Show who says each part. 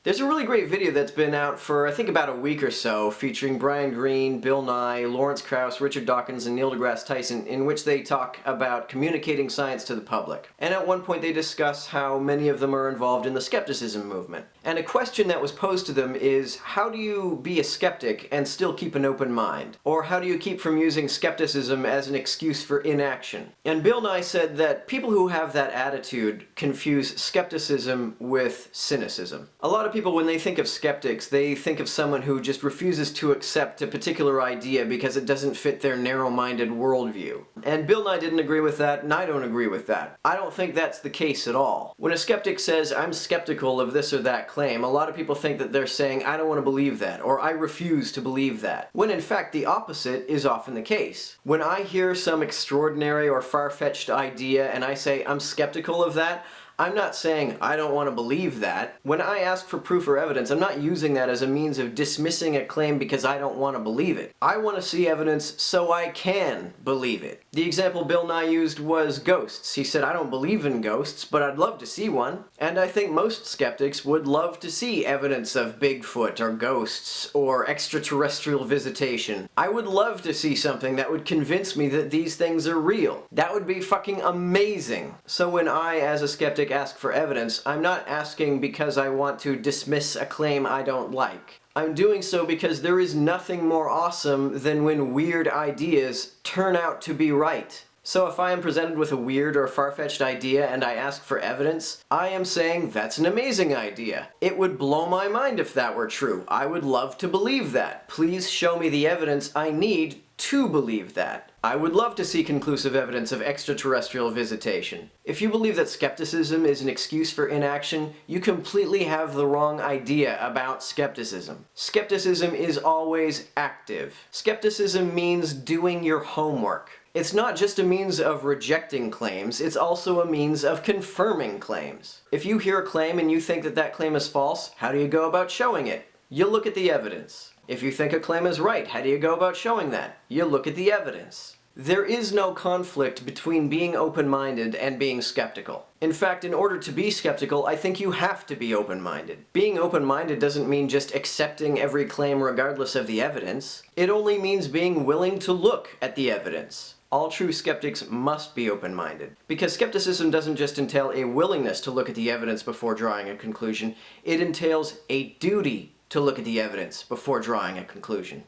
Speaker 1: There's a really great video that's been out for I think about a week or so featuring Brian Greene, Bill Nye, Lawrence Krauss, Richard Dawkins, and Neil deGrasse Tyson in which they talk about communicating science to the public. And at one point they discuss how many of them are involved in the skepticism movement. And a question that was posed to them is, how do you be a skeptic and still keep an open mind? Or how do you keep from using skepticism as an excuse for inaction? And Bill Nye said that people who have that attitude confuse skepticism with cynicism. A lot of people, when they think of skeptics, they think of someone who just refuses to accept a particular idea because it doesn't fit their narrow-minded worldview. And Bill Nye didn't agree with that, and I don't agree with that. I don't think that's the case at all. When a skeptic says, I'm skeptical of this or that claim, a lot of people think that they're saying, I don't want to believe that, or I refuse to believe that. When in fact, the opposite is often the case. When I hear some extraordinary or far-fetched idea and I say, I'm skeptical of that, I'm not saying I don't want to believe that. When I ask for proof or evidence, I'm not using that as a means of dismissing a claim because I don't want to believe it. I want to see evidence so I can believe it. The example Bill Nye used was ghosts. He said, I don't believe in ghosts, but I'd love to see one. And I think most skeptics would love to see evidence of Bigfoot or ghosts or extraterrestrial visitation. I would love to see something that would convince me that these things are real. That would be fucking amazing. So when I, as a skeptic, ask for evidence, I'm not asking because I want to dismiss a claim I don't like. I'm doing so because there is nothing more awesome than when weird ideas turn out to be right. So if I am presented with a weird or far-fetched idea and I ask for evidence, I am saying that's an amazing idea. It would blow my mind if that were true. I would love to believe that. Please show me the evidence I need to believe that. I would love to see conclusive evidence of extraterrestrial visitation. If you believe that skepticism is an excuse for inaction, you completely have the wrong idea about skepticism. Skepticism is always active. Skepticism means doing your homework. It's not just a means of rejecting claims, it's also a means of confirming claims. If you hear a claim and you think that that claim is false, how do you go about showing it? You look at the evidence. If you think a claim is right, how do you go about showing that? You look at the evidence. There is no conflict between being open-minded and being skeptical. In fact, in order to be skeptical, I think you have to be open-minded. Being open-minded doesn't mean just accepting every claim regardless of the evidence. It only means being willing to look at the evidence. All true skeptics must be open-minded. Because skepticism doesn't just entail a willingness to look at the evidence before drawing a conclusion, it entails a duty to look at the evidence before drawing a conclusion.